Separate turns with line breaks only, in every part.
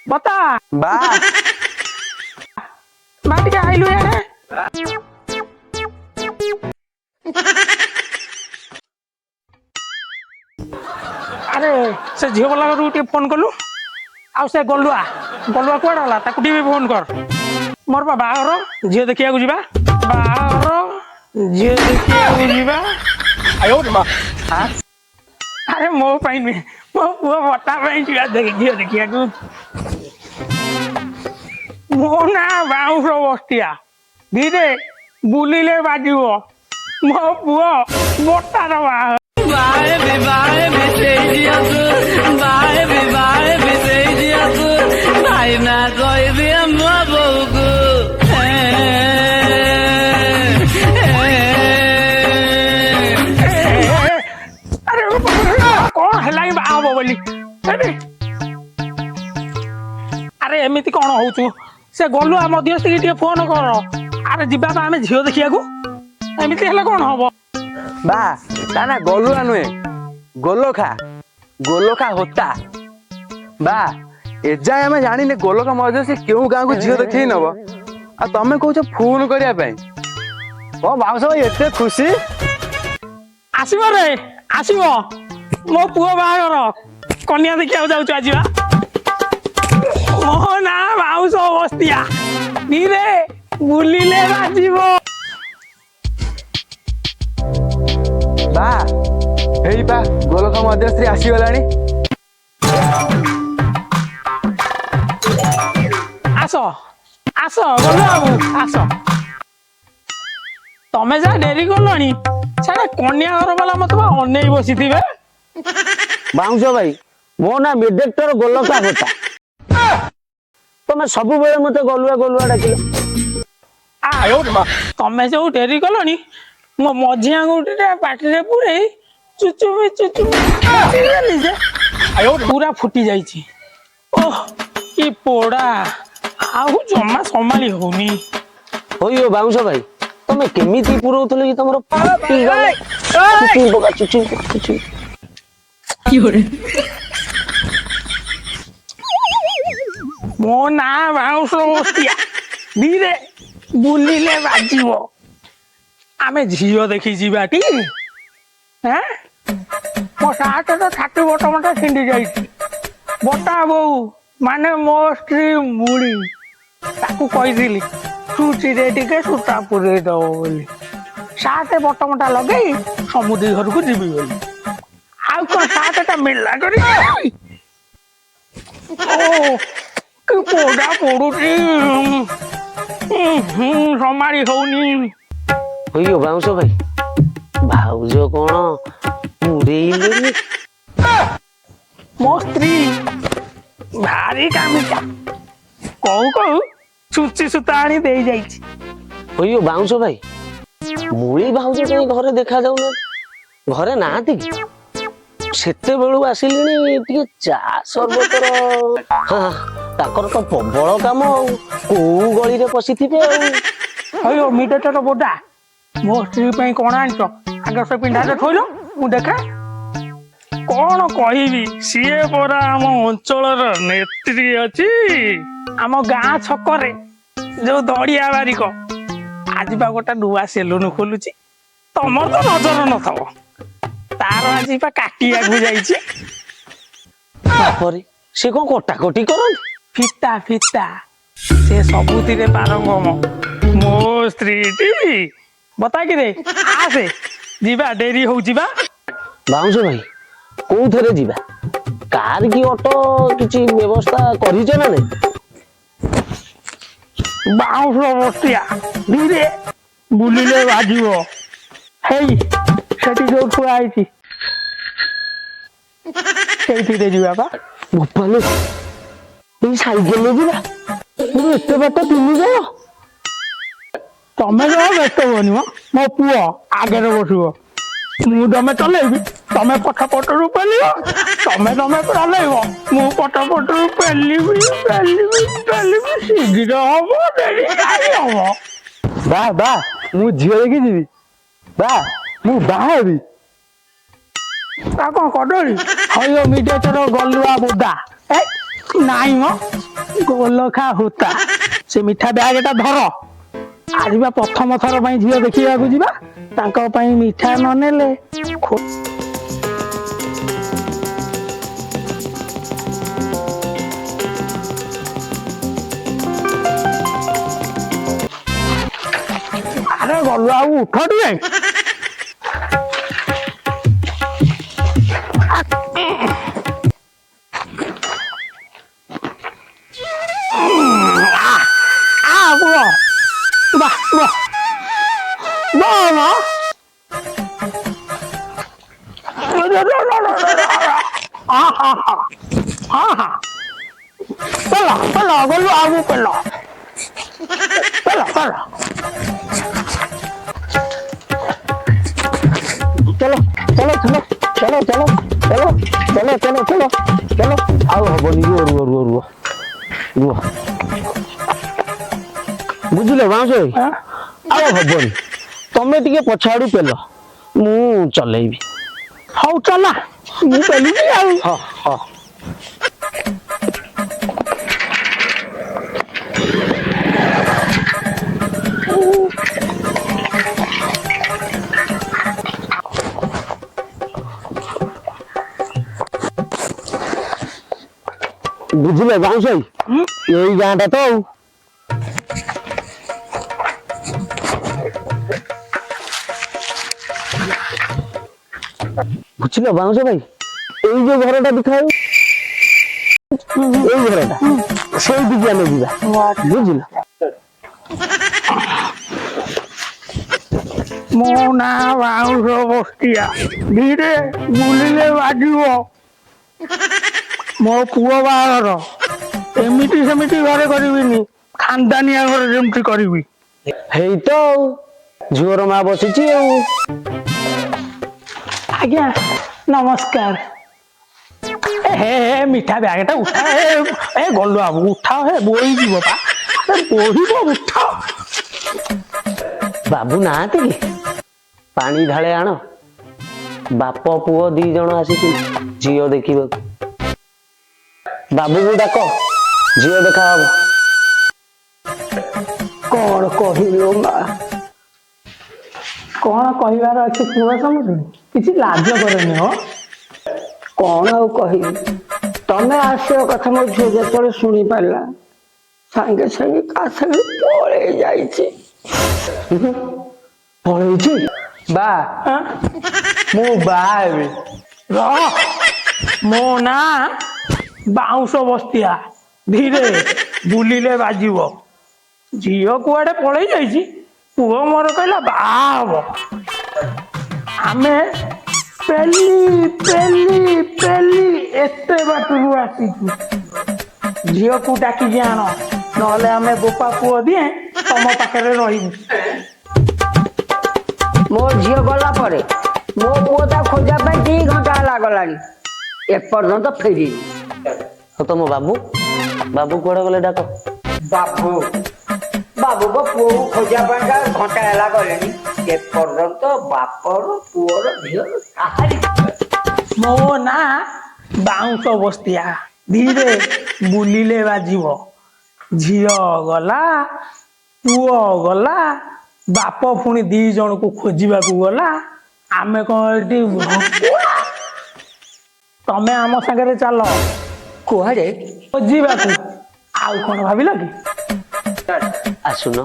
बता
बा
बाटी के आइलु यार अरे से झियो वाला को फोन कलु आ से गलुआ गलुआ कुआडा होला ताकू टीवी फोन कर मोर बाहर झियो देखिया को जिबा बाहर झियो देखिया को जिबा आयो रे मां हां अरे मो पाइन में वो बता पाइन झियो देखिया को मो ना बाउंस बस्तिया धीरे बुलिले बाजिबो मो पुओ मोटा रवा बाय से दिया तू बाय से दिया तू भाई ना कोई भी अम्मा बहु अरे कौन हेलाई बाबो बोली अरे एमिति कौन होचु से गलु आ मध्यस्थी के फोन कर अरे जिबा बा हमें झियो देखिया को एमिति हेला कौन हबो
बा ताना गलुआ नुए गोलोखा होता बा एजाय हमें जानी ने गोलोखा मजे से क्यों गांव को झियो देखि नब आ तमे कहू फोन करिया पई ओ बाउस भाई एते खुशी
आसीबो रे आसीबो मो पुओ बागर कन्या देखिया जाउछु आजीबा ओ ना बाउस बस्तिया धीरे बुलिले बाजीबो
बा हेई बा गोलोखा मध्यश्री आसी गलानी
आसो आसो गलो बाबू आसो तमे जा डेरी गलोनी छाड़ा कन्या घर वाला मत अनेई बसी थिबे
बाउंस भाई मो ना मिडेक्टर गोलोखा होता तमे सब बेले मते गलुआ गलुआ डाकिलो
आयो रे मां तमे जो डेरी गलोनी मो मझिया गुटे पाटी रे पुरे चुचु लीजे आयो पूरा फुटी जाइछि ओह की पोड़ा आउ जम्मा संभाली होनी
होइयो बाउंस भाई तमे केमिति पुरौतले कि तमरो पाटी गला चुचु
की हो रे मो ना बाउंस बस्तिया धीरे बुलिले बाजिबो आमे झियो देखि जीबाटी हैं मो साथ तो छाती बटमटा छिंडी जाइछि बटा बहु माने मो स्त्री मुड़ी ताकू कहिदिली सूची रे टिके सुता पुरे दो बोली साथे बटमटा लगेई समुद्री घर को जीबी बोली आउ को साथटा मिलला करी ओ कि पोडा पोडुची समारी होनी
होइयो बाउंस भाई भाउजो कोन मुरेइले
मो स्त्री भारी कामिका कहू छुची सुता आनी दे जाइछि
होइयो बाउंस भाई मुड़ी भाउजो कहीं घरे देखा जाउन घरे नाती सेते बेलू आसिलिनी टिके चा सरबतर हां ताकर तो प्रबल काम को गली रे पसिथिबे
अयो मिटेटर बोडा मो स्त्री पे कोन आनछ आगे से पिंडा जे थोइलो मु देखा कोन कहिबी सीए परा हम अंचलर नेत्री अछि हम गां छकरे जो दड़िया बारिक आज बा गोटा नुआ सेलून खोलुची तमर तो नजर न थव तार आज बा काटिया गु जाईची
तापरे से कोन कोटाकोटी करन
फिता फिता से सबुतिरे पारंगम मो स्त्री टी बता कि रे आसे जीवा डेरी हो जीवा
बाउंस भाई कोउ थरे जीवा कार की ऑटो किछि व्यवस्था करी छ ना ने
बाउंस बस्तिया धीरे बुलिले बाजिबो हेई सेठी जो ठुआ आइछि सेठी रे जीवा बा
गोपाल ई साइकेल ले जीवा मु एते बात तिनी जाओ
तमे जो व्यस्त होनी मो पुओ आगे रे बसिबो मु दमे चलेबी ତମେ ପଟରୁ ପେଲିବ ତମେ ପୁରା ନେଇବ ମୁଁ ପଟରୁ ପେଲିବି ଶୀଘ୍ର ହବ ଡେରି କାହିଁ ହବ।
ବା ବା ମୁଁ ଝିଅ ଦେଖି ଯିବି ବା ମୁଁ ବାହା ହେବି।
ତା କଣ କଦଳୀ ହଇବ ମିଡିଏଟର ଗଲୁଆ ବୋଦା ଏ ନାଇଁ ମ ଗୋଲଖା ହୋତା ସେ ମିଠା ବ୍ୟାଗଟା ଧର। ଆଜି ବା ପ୍ରଥମ ଥର ପାଇଁ ଝିଅ ଦେଖିବାକୁ ଯିବା ତାଙ୍କ ପାଇଁ ମିଠା ନ ନେଲେ ଆରେ ଗଲୁ ଆଉ ଉଠ ଟିକେ। গলু আবু পেল चलो चलो चलो चलो चलो चलो चलो चलो चलो चलो ଆଉ ହବନି ରୁହ ବୁଝିଲ ବାଉଁଶ ଭାଇ ଆଉ ହବନି ତମେ ଟିକେ ପଛ ଆଡୁ ପେଲ ମୁଁ ଚଲେଇବି। ହଉ ଚଲା ମୁଁ ପେଲିବି ଆଉ। ହଁ ବୁଝିଲେ ବାଉଁଶ ଭାଇ ଏଇ ଗାଁଟା ତ ଆଉ ବୁଝିଲ ବାଉଁଶ ଭାଇ ଏଇ ଯୋଉ ଘରଟା ଦେଖାଉ ଏଇ ଘରଟା ସେଇଠିକି ଆମେ ଯିବା ବୁଝିଲ। ମୋ ନାଁ ବାଉଁଶ ବସ୍ତିଆ ଧୀରେ ବୁଲିଲେ ବାଜିବ। ମୋ ପୁଅ ବାହାଘର ଏମିତି ସେମିତି ଘରେ କରିବିନି ଖାନଦାନିଆ ଘରେ ଯେମିତି କରିବି। ହେଇ ତ ଆଉ ଝିଅର ମା ବସିଛି ଆଉ। ଆଜ୍ଞା ନମସ୍କାର। ହେ ମିଠା ବ୍ୟାଗଟା ଉଠା ଏ ଗଲୁ ବାବୁ ଉଠାଅ ହେ ବୋହିଯିବ ବା ବୋହିବ ଉଠାଅ। ବାବୁ ନାହାନ୍ତି କି ପାଣି ଢାଳେ ଆଣ ବାପ ପୁଅ 2 ଜଣ ଆସିଛି ଝିଅ ଦେଖିବାକୁ। ବାବୁକୁ ଡାକ ଝିଅ ଦେଖା ହବ। କଣ କହିଲୁ ମା କଣ କହିବାର ଅଛି ପୁଅ ସମସ୍ତେ କିଛି ଲାଜ କରେନି ହଁ। କଣ ଆଉ କହିବି ତମେ ଆସିବା କଥା ମୋ ଝିଅ ଯେତେବେଳେ ଶୁଣି ପାରିଲା ସାଙ୍ଗେ ସାଙ୍ଗେ କାହା ସାଙ୍ଗେ ପଳେଇ ଯାଇଛି। ପଳେଇଛି ବା ମୁଁ ବାହା ହେବି। ମୋ ନାଁ ବାଉଁଶ ବସ୍ତିଆ ଧୀରେ ବୁଲିଲେ ବାଜିବ। ଝିଅ କୁଆଡେ ପଳେଇ ଯାଇଛି ପୁଅ ମୋର କହିଲା ବାହା ହବ। ଆମେ ପେଲି ଏତେ ବାଟରୁ ଆସିଛୁ ଝିଅକୁ ଡାକିକି ଆଣ ନହେଲେ ଆମେ ବୋପା ପୁଅ ଦିଏ ତମ ପାଖରେ ରହିବୁ।
ମୋ ଝିଅ ଗଲା ପରେ ମୋ ପୁଅ ତା ଖୋଜା ପାଇଁ 2 ଘଣ୍ଟା ହେଲା ଗଲାଣି ଏପର୍ଯ୍ୟନ୍ତ ଫେରିନି।
ତମ ବାବୁ କୁଆଡେ ଗଲେ ଡାକ।
ବାବୁଙ୍କ ପୁଅକୁ ଖୋଜିବା ପାଇଁକା ଘଣ୍ଟା ହେଲା ଗଲେଣି ଏପର୍ଯ୍ୟନ୍ତ ବାପର ପୁଅର ଝିଅ କାହାରି।
ମୋ ନାଁ ବାଉଁଶ ବସ୍ତିଆ ଧୀରେ ବୁଲିଲେ ବାଜିବ। ଝିଅ ଗଲା ପୁଅ ଗଲା ବାପ ପୁଣି 2 ଜଣକୁ ଖୋଜିବାକୁ ଗଲା ଆମେ କଣ ଏଠି ତମେ ଆମ ସାଙ୍ଗରେ ଚାଲ
କୁଆଡେ
ଖୋଜିବାକୁ। ଆଉ କଣ ଭାବିଲ କି?
ଆସୁନ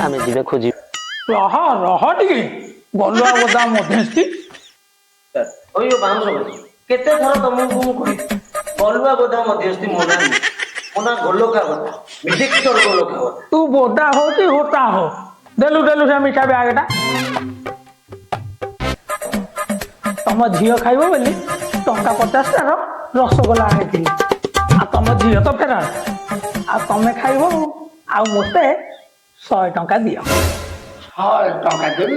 ଆମେ ଯିବେ ଖୋଜି।
ରହ ଟିକେ ଗଲୁଆ ବୋଦା ମଧ୍ୟସ୍ଥି।
କେତେ ଥର ତମକୁ ମୁଁ କହିବି ଗଲୁଆ ବୋଦା ମଧ୍ୟସ୍ଥି ମୋ ନାଁ ଗୋଲଖା ବୋଦା ମିଡିଏଟର ଗୋଲଖା ବୋଦା।
ତୁ ବୋଦା ହଉ କି ହୋତା ହଉ ଦେଲୁ ସେ ମିଠା ବ୍ୟାଗଟା। ତମ ଝିଅ ଖାଇବ ବୋଲି ଟଙ୍କା 50ଟାର ରସଗୋଲା ଆଣିଥିଲି ଆଉ ତମ ଝିଅ ତ ଫେରାର ଆଉ ତମେ ଖାଇବ ଆଉ ମୋତେ 100 ଟଙ୍କା ଦିଅ।
100 ଟଙ୍କା ଦେବି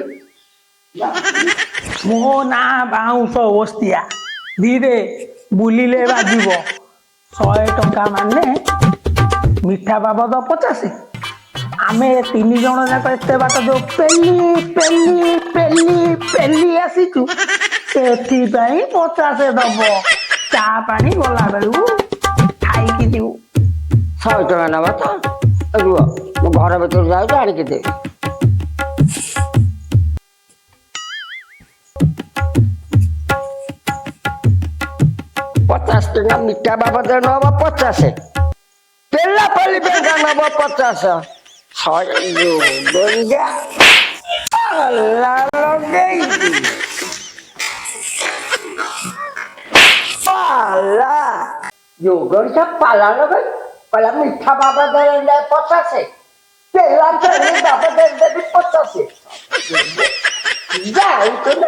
ମୋ ନାଁ ବାଉଁଶ ବସ୍ତିଆ ଧୀରେ ବୁଲିଲେ ବାଜିବ 100 ଟଙ୍କା ମାନେ ମିଠା ବାବଦ 50। ଆମେ 3 ଜଣ ଯାକ ଏତେ ବାଟ ଯୋଉ ପେଲି ଆସିଛୁ ସେଥିପାଇଁ 50 ଦବ। ଚା ପାଣି ଗଲା ବେଳକୁ ଖାଇକି ଯିବୁ।
100 ଟଙ୍କା ନେବ ତ ରୁହ ମୁଁ ଘର ଭିତରୁ ଯାଉଛି ଆଣିକି ଦେବି। ପଚାଶ ଟଙ୍କା ମିଠା ବାବଦ ନବ 50। ପେଲା ପେଲି ଟଙ୍କା ନବ 50। 100 ଯୋଗିଆ ପାଲା ଲଗେଇଛି। ପାଲା ଯୋଗିଆ ପାଲା ଲଗେଇ କହିଲା ମିଠା ବାବଦରେ 50। ପେଲା ପେଲି ବାବଦରେ ଦେବି 50। ଯାଉଛୁ ନା